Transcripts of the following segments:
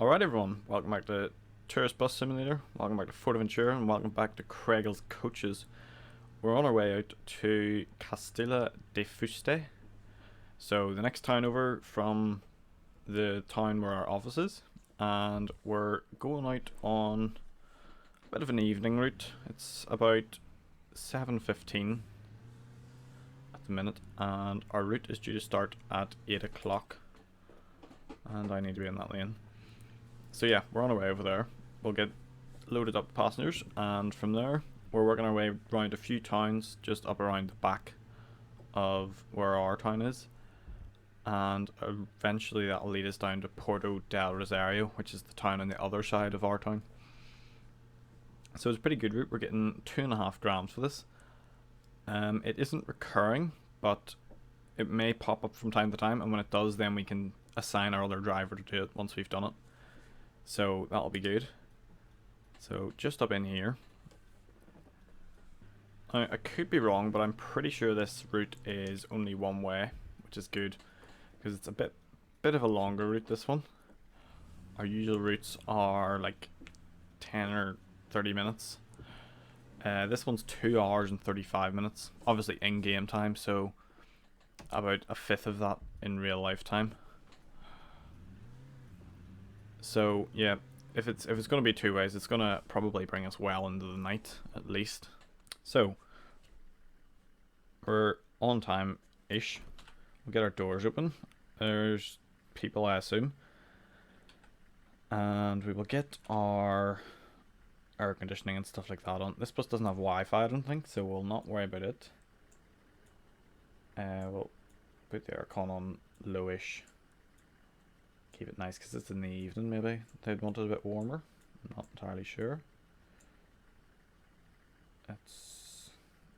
Alright everyone, welcome back to Tourist Bus Simulator, welcome back to Ventura, and welcome back to Creaghalls Coaches. We're on our way out to Castilla de Fuste, so the next town over from the town where our office is, and we're going out on a bit of an evening route. It's about 7:15 at the minute, and our route is due to start at 8 o'clock, and I need to be in that lane. So yeah, we're on our way over there. We'll get loaded up with passengers, and from there we're working our way around a few towns just up around the back of where our town is, and eventually that'll lead us down to Puerto del Rosario, which is the town on the other side of our town. So it's a pretty good route. We're getting 2.5 grams for this. It isn't recurring, but it may pop up from time to time, and when it does, then we can assign our other driver to do it once we've done it. So that'll be good. So just up in here. I could be wrong, but I'm pretty sure this route is only one way, which is good because it's a bit of a longer route, this one. Our usual routes are like 10 or 30 minutes. This one's 2 hours and 35 minutes. Obviously in game time, so about a fifth of that in real life time. So yeah, if it's going to be two ways, it's going to probably bring us well into the night at least. So we're on time ish. We'll get our doors open. There's people, I assume, and we will get our air conditioning and stuff like that on. This bus doesn't have Wi-Fi, I don't think, so we'll not worry about it. We'll put the aircon on lowish. Keep it nice because it's in the evening. Maybe they'd want it a bit warmer. I'm not entirely sure. That's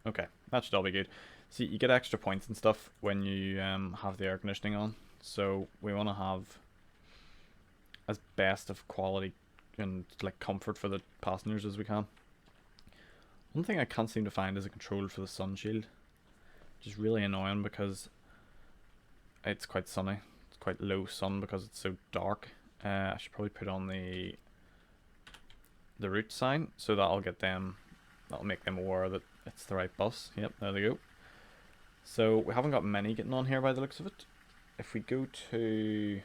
okay. That should all be good. See, you get extra points and stuff when you have the air conditioning on. So we want to have as best of quality and like comfort for the passengers as we can. One thing I can't seem to find is a control for the sun shield, which is really annoying because it's quite sunny. Quite low sun because it's so dark. I should probably put on the route sign, so that'll make them aware that it's the right bus. Yep, there they go. So we haven't got many getting on here by the looks of it. If we go to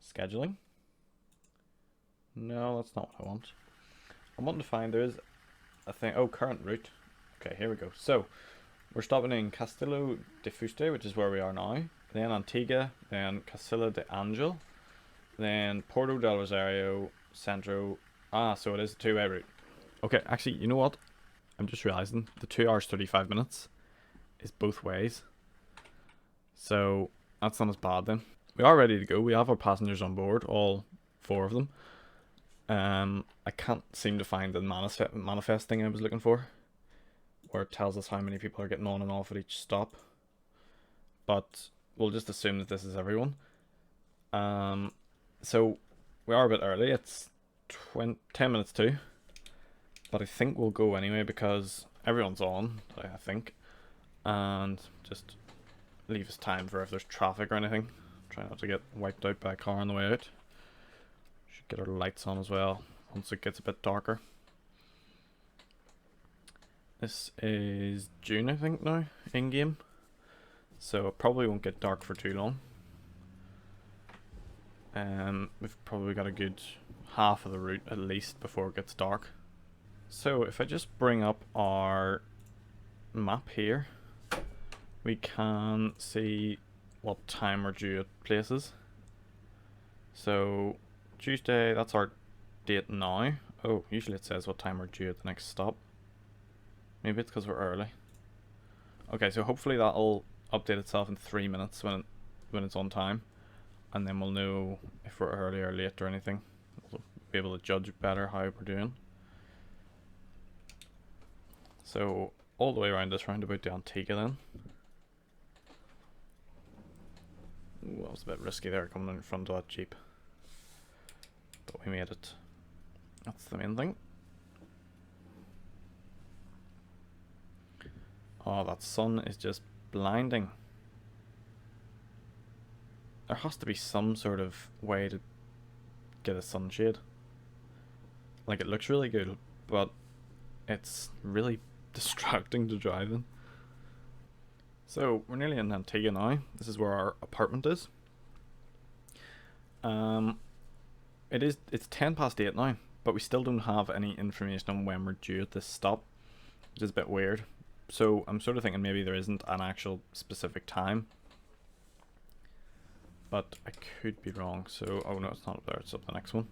scheduling, no, that's not what I want. I'm wanting to find, there is a thing. Oh, current route. Okay, here we go. So we're stopping in Castilla de Fuste, which is where we are now. Then Antigua, then Castilla de Angel, then Puerto del Rosario, Centro. So it is a two-way route. Okay, actually, you know what? I'm just realizing the 2 hours 35 minutes is both ways. So that's not as bad then. We are ready to go. We have our passengers on board, all 4 of them. I can't seem to find the manifest thing I was looking for, where it tells us how many people are getting on and off at each stop. But we'll just assume that this is everyone. So we are a bit early. It's 10 minutes to, but I think we'll go anyway because everyone's on, I think, and just leave us time for if there's traffic or anything. Try not to get wiped out by a car on the way out. Should get our lights on as well once it gets a bit darker. This is June, I think, now in game. So it probably won't get dark for too long. We've probably got a good half of the route at least before it gets dark. So if I just bring up our map here, we can see what time we're due at places. So Tuesday, that's our date now. Oh, usually it says what time we're due at the next stop. Maybe it's because we're early. Okay, so hopefully that'll update itself in 3 minutes when it's on time, and then we'll know if we're early or late or anything. We'll be able to judge better how we're doing. So all the way around this roundabout to Antigua then. Ooh, that was a bit risky there, coming in front of that jeep, but we made it. That's the main thing. Oh, that sun is just blinding. there has to be some sort of way to get a sunshade. Like, it looks really good, but it's really distracting to drive in. So we're nearly in Antigua now. This is where our apartment is. It's 10 past 8 now, but we still don't have any information on when we're due at this stop, which is a bit weird. So I'm sort of thinking maybe there isn't an actual specific time, but I could be wrong. So, oh no, it's not up there, it's up the next one.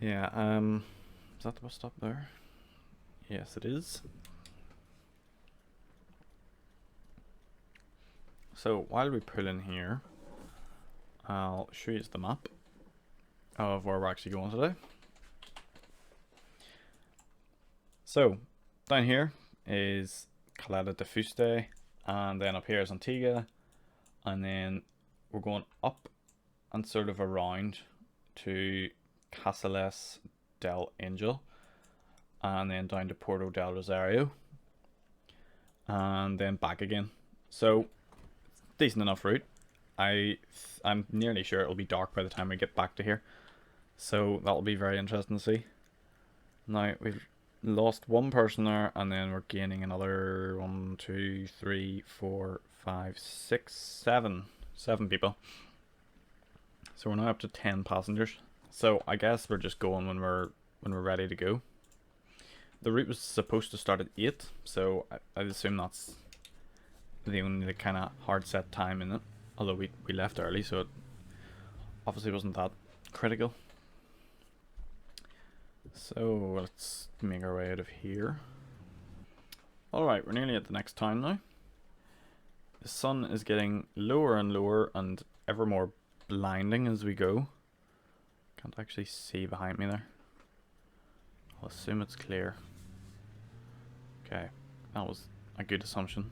Yeah, is that the bus stop there? Yes, it is. So while we pull in here, I'll show you the map of where we're actually going today. So down here is Caleta de Fuste, and then up here is Antigua, and then we're going up and sort of around to Caseles del Angel, and then down to Puerto del Rosario, and then back again. So decent enough route. I'm nearly sure it'll be dark by the time we get back to here, so that'll be very interesting to see. Now we've lost one person there, and then we're gaining another 1, 2, 3, 4, 5, 6, 7 people. So we're now up to 10 passengers. So I guess we're just going when we're ready to go. The route was supposed to start at 8, so I'd assume that's the only kind of hard set time in it. Although we left early, so it obviously wasn't that critical. So let's make our way out of here. Alright, we're nearly at the next town now. The sun is getting lower and lower and ever more blinding as we go. Can't actually see behind me there. I'll assume it's clear. Okay, that was a good assumption.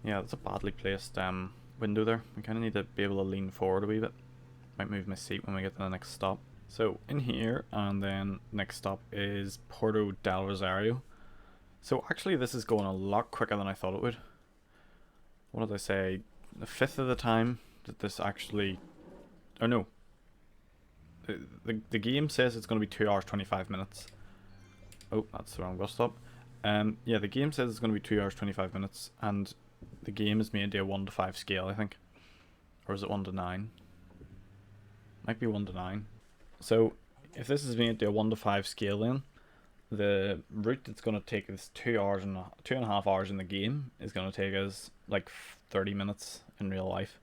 Yeah, that's a badly placed window there. We kind of need to be able to lean forward a wee bit. Might move my seat when we get to the next stop. So in here, and then next stop is Puerto del Rosario. So actually this is going a lot quicker than I thought it would. What did I say? A fifth of the time that this actually... Oh no. The game says it's going to be 2 hours 25 minutes. Oh, that's the wrong bus stop. Yeah, the game says it's going to be 2 hours 25 minutes, and the game is made to a 1 to 5 scale, I think. Or is it 1 to 9? Might be 1 to 9. So, if this is made to a 1 to 5 scale then, the route that's going to take us 2.5 hours in the game is going to take us like 30 minutes in real life.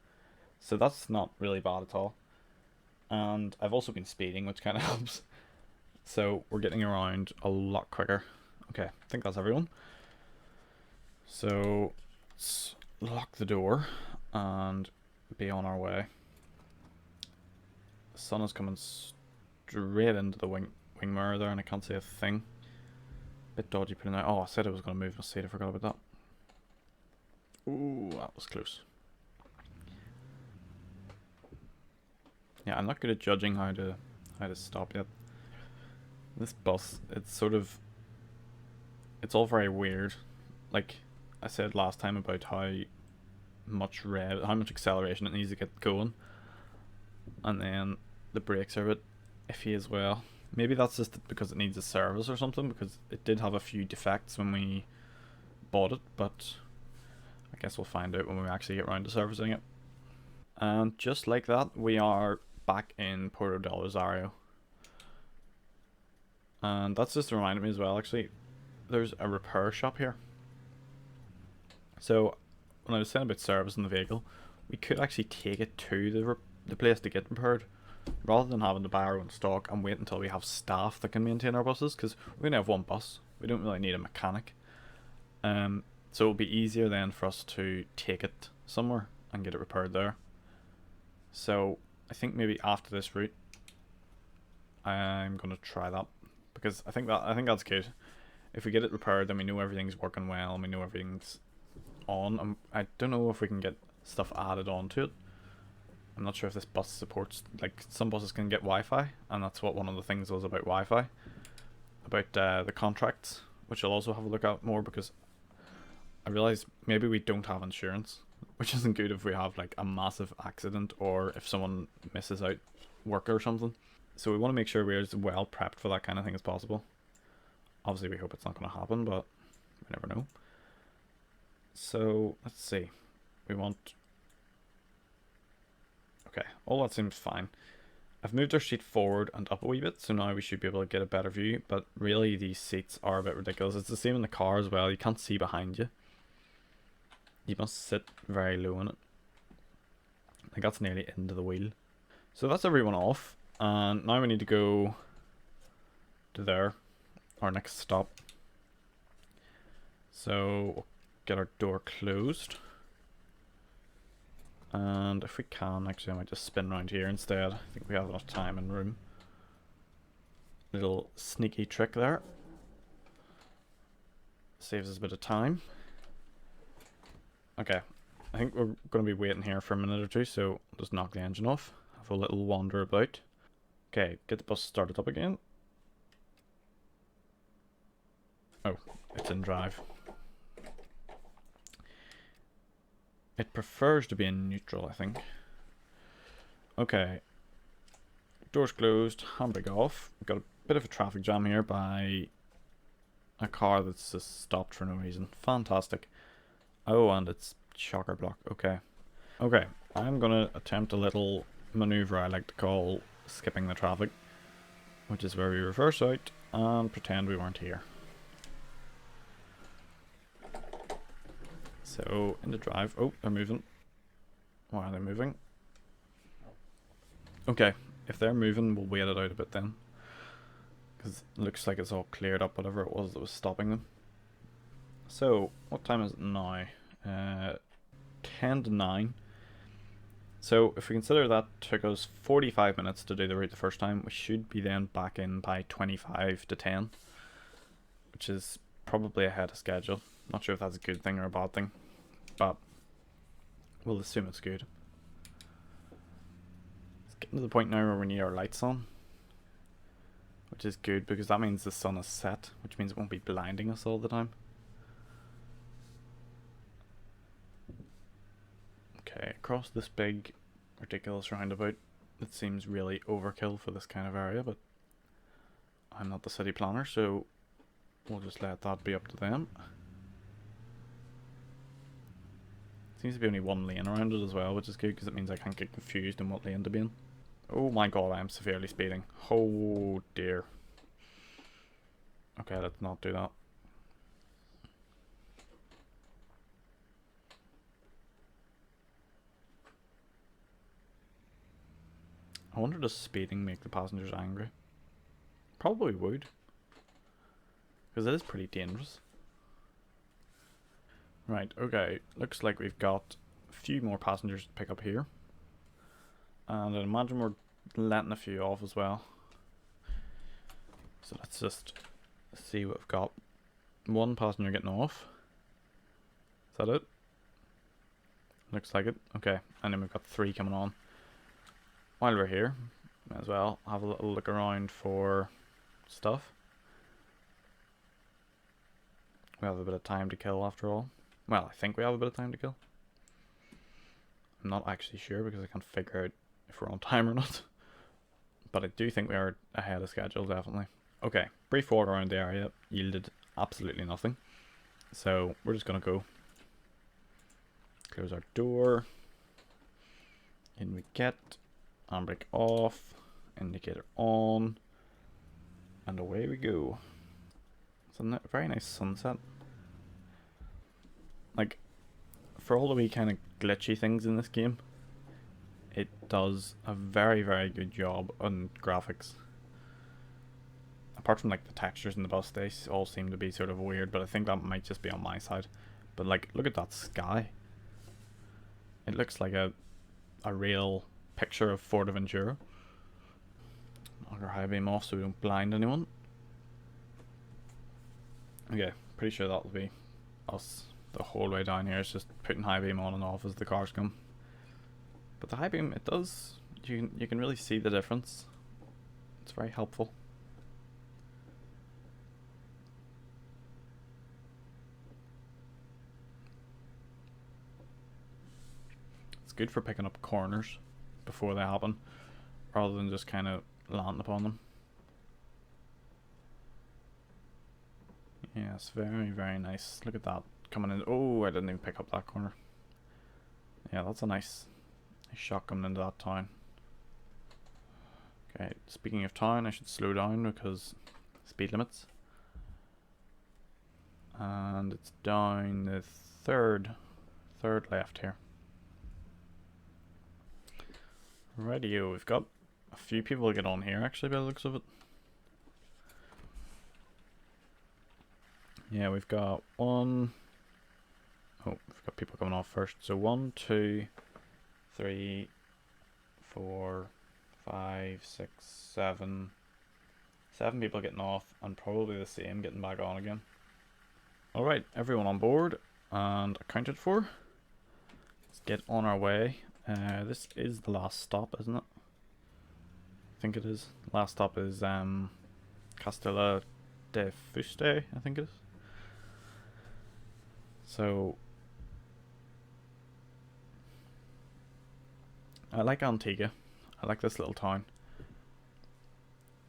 So that's not really bad at all. And I've also been speeding, which kind of helps. So we're getting around a lot quicker. Okay, I think that's everyone. So let's lock the door and be on our way. The sun is coming straight into the wing mirror there, and I can't see a thing. Bit dodgy putting out. Oh, I said I was going to move my seat. I forgot about that. Ooh, that was close. Yeah, I'm not good at judging how to stop yet. This bus, it's all very weird. Like I said last time about how much acceleration it needs to get going, and then the brakes are a bit iffy as well. Maybe that's just because it needs a service or something, because it did have a few defects when we bought it, but I guess we'll find out when we actually get around to servicing it. And just like that, we are back in Puerto del Rosario. And that's just reminded me as well, actually, there's a repair shop here. So when I was saying about servicing the vehicle, we could actually take it to the place to get repaired, rather than having to buy our own stock and wait until we have staff that can maintain our buses, because we only have one bus. We don't really need a mechanic. So it'll be easier then for us to take it somewhere and get it repaired there. So I think maybe after this route, I'm gonna try that, because I think that's good. If we get it repaired, then we know everything's working well and we know everything's on. I don't know if we can get stuff added onto it. I'm not sure if this bus supports, like, some buses can get Wi-Fi, and that's what one of the things was about Wi-Fi, about the contracts, which I'll also have a look at more, because I realised maybe we don't have insurance. which isn't good if we have like a massive accident or if someone misses out work or something. So we want to make sure we're as well prepped for that kind of thing as possible. Obviously we hope it's not going to happen, but we never know. So let's see, we want, okay, all that seems fine. I've moved our seat forward and up a wee bit, so now we should be able to get a better view, but really these seats are a bit ridiculous. It's the same in the car as well, you can't see behind you. You must sit very low in it. Like that's nearly into the wheel. So that's everyone off, and now we need to go to there, our next stop. So we'll get our door closed. And if we can, actually I might just spin around here instead. I think we have enough time and room. Little sneaky trick there. Saves us a bit of time. Okay, I think we're going to be waiting here for a minute or two, so just knock the engine off. Have a little wander about. Okay, get the bus started up again. Oh, it's in drive. It prefers to be in neutral, I think. Okay. Doors closed, handbrake off. We've got a bit of a traffic jam here by a car that's just stopped for no reason. Fantastic. Oh, and it's shocker block. Okay. Okay, I'm gonna attempt a little maneuver I like to call skipping the traffic, which is where we reverse out and pretend we weren't here. So, in the drive. Oh, they're moving. Why are they moving? Okay, if they're moving, we'll wait it out a bit then. Because it looks like it's all cleared up, whatever it was that was stopping them. So, what time is it now? 10 to 9. So, if we consider that took us 45 minutes to do the route the first time, we should be then back in by 25 to 10. Which is probably ahead of schedule. Not sure if that's a good thing or a bad thing, but we'll assume it's good. It's getting to the point now where we need our lights on, which is good because that means the sun is set, which means it won't be blinding us all the time. Okay, across this big ridiculous roundabout. It seems really overkill for this kind of area, but I'm not the city planner, so we'll just let that be up to them. Seems to be only one lane around it as well, which is good because it means I can't get confused in what lane to be in. Oh my god, I am severely speeding. Oh dear. Okay, let's not do that. I wonder, does speeding make the passengers angry? Probably would, because it is pretty dangerous. Right, okay, looks like we've got a few more passengers to pick up here. And I imagine we're letting a few off as well. So let's just see what we've got. One passenger getting off. Is that it? Looks like it. Okay, and then we've got 3 coming on. While we're here, may as well have a little look around for stuff. We have a bit of time to kill after all. Well, I think we have a bit of time to kill. I'm not actually sure because I can't figure out if we're on time or not. But I do think we are ahead of schedule, definitely. Okay, brief walk around the area yielded absolutely nothing. So we're just going to go. Close our door. In we get. Handbrake off. Indicator on. And away we go. It's a very nice sunset. Like, for all the wee kind of glitchy things in this game, it does a very, very good job on graphics. Apart from like the textures in the bus, they all seem to be sort of weird, but I think that might just be on my side. But like, look at that sky. It looks like a real picture of Fuerteventura. Knock our high beam off so we don't blind anyone. Okay, pretty sure that will be us the whole way down here. It's just putting high beam on and off as the cars come. But the high beam, it does, you can really see the difference. It's very helpful. good for picking up corners before they happen, rather than just kind of landing upon them. Yes, very, very nice. Look at that coming in. Oh, I didn't even pick up that corner. Yeah, that's a nice shot coming into that town. Okay, speaking of town, I should slow down because speed limits. And it's down the third left here. Rightio, we've got a few people to get on here actually by the looks of it. Yeah, we've got one. Oh, we've got people coming off first. So 1, 2, 3, 4, 5, 6, 7. 7 people getting off, and probably the same getting back on again. Alright, everyone on board and accounted for. Let's get on our way. This is the last stop, isn't it? I think it is. Last stop is Castilla de Fuste, I think it is. So I like Antigua. I like this little town.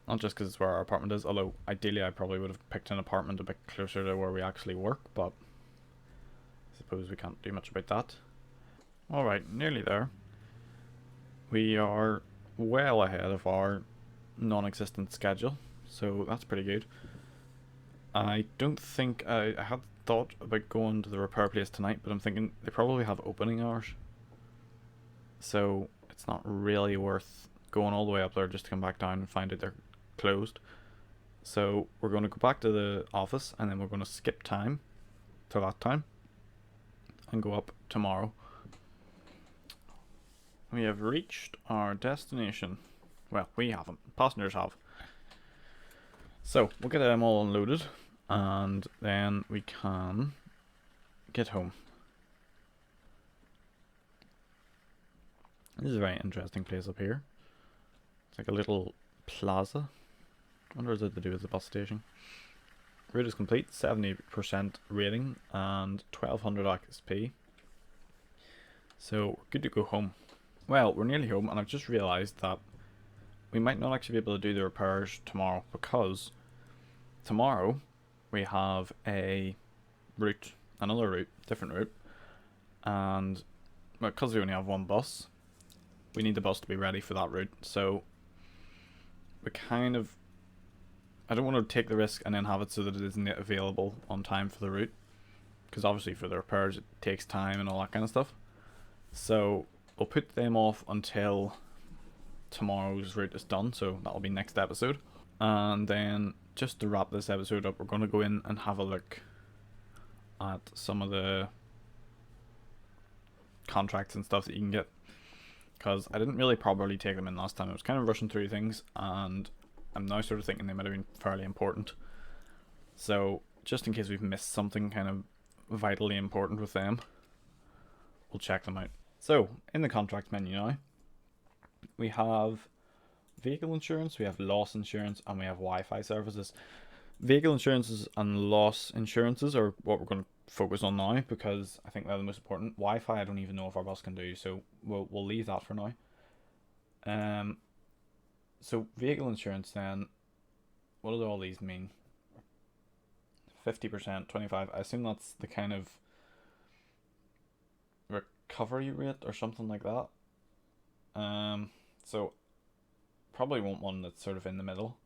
Not just because it's where our apartment is, although ideally I probably would have picked an apartment a bit closer to where we actually work, but I suppose we can't do much about that. Alright, nearly there. We are well ahead of our non-existent schedule, so that's pretty good. I don't think I had thought about going to the repair place tonight, but I'm thinking they probably have opening hours, so it's not really worth going all the way up there just to come back down and find out they're closed. So we're going to go back to the office and then we're going to skip time to that time and go up tomorrow. We have reached our destination. Well, we haven't. Passengers have. So we'll get them all unloaded and then we can get home. This is a very interesting place up here. It's like a little plaza. I wonder is it to do with the bus station. Route is complete, 70% rating and 1200 XP. So we're good to go home. Well, we're nearly home and I've just realised that we might not actually be able to do the repairs tomorrow because tomorrow we have a route, another route, different route, and because we only have one bus, we need the bus to be ready for that route. So we kind of, I don't want to take the risk and then have it so that it isn't available on time for the route, because obviously for the repairs it takes time and all that kind of stuff. So we'll put them off until tomorrow's route is done, so that'll be next episode. And then just to wrap this episode up, we're going to go in and have a look at some of the contracts and stuff that you can get, because I didn't really properly take them in last time. I was kind of rushing through things and I'm now sort of thinking they might have been fairly important. So just in case we've missed something kind of vitally important with them, we'll check them out. So in the contract menu now, we have vehicle insurance, we have loss insurance, and we have Wi-Fi services. Vehicle insurances and loss insurances are what we're going to focus on now because I think they're the most important. Wi-Fi I don't even know if our bus can do, so we'll leave that for now. So vehicle insurance then, what do all these mean? 50%, 25%, I assume that's the kind of recovery rate or something like that. So probably want one that's sort of in the middle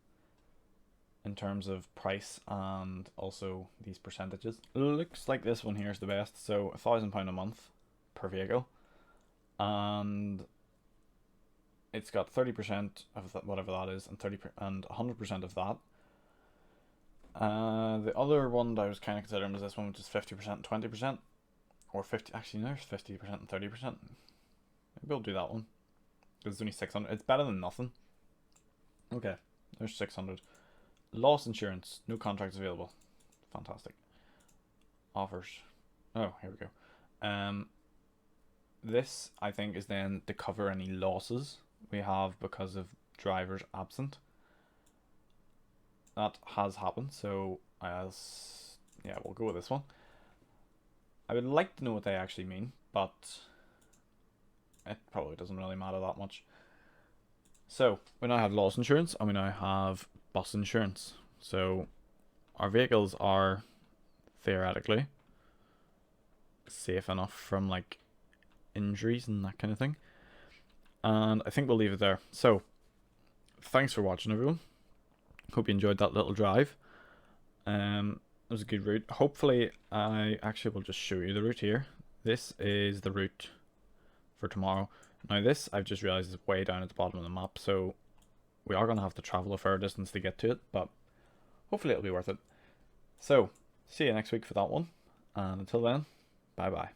in terms of price and also these percentages. Looks like this one here is the best, so £1,000 a month per vehicle, and it's got 30% of that, whatever that is, and 100% of that. The other one that I was kind of considering was this one, which is 50% and 20%, or 50. Actually, no, there's 50% and 30%. Maybe we'll do that one because it's only 600. It's better than nothing. Okay, there's 600. Loss insurance, no contracts available. Fantastic. Offers. Oh, here we go. This I think is then to cover any losses we have because of drivers absent. That has happened, so yeah, we'll go with this one. I would like to know what they actually mean, but it probably doesn't really matter that much. So we now have loss insurance and we now have bus insurance. So our vehicles are theoretically safe enough from like injuries and that kind of thing. And I think we'll leave it there. So thanks for watching, everyone. Hope you enjoyed that little drive. It was a good route. Hopefully I actually will just show you the route here. This is the route for tomorrow. Now this, I've just realized, is way down at the bottom of the map, so we are going to have to travel a fair distance to get to it, but hopefully it'll be worth it. So see you next week for that one, and until then, bye bye.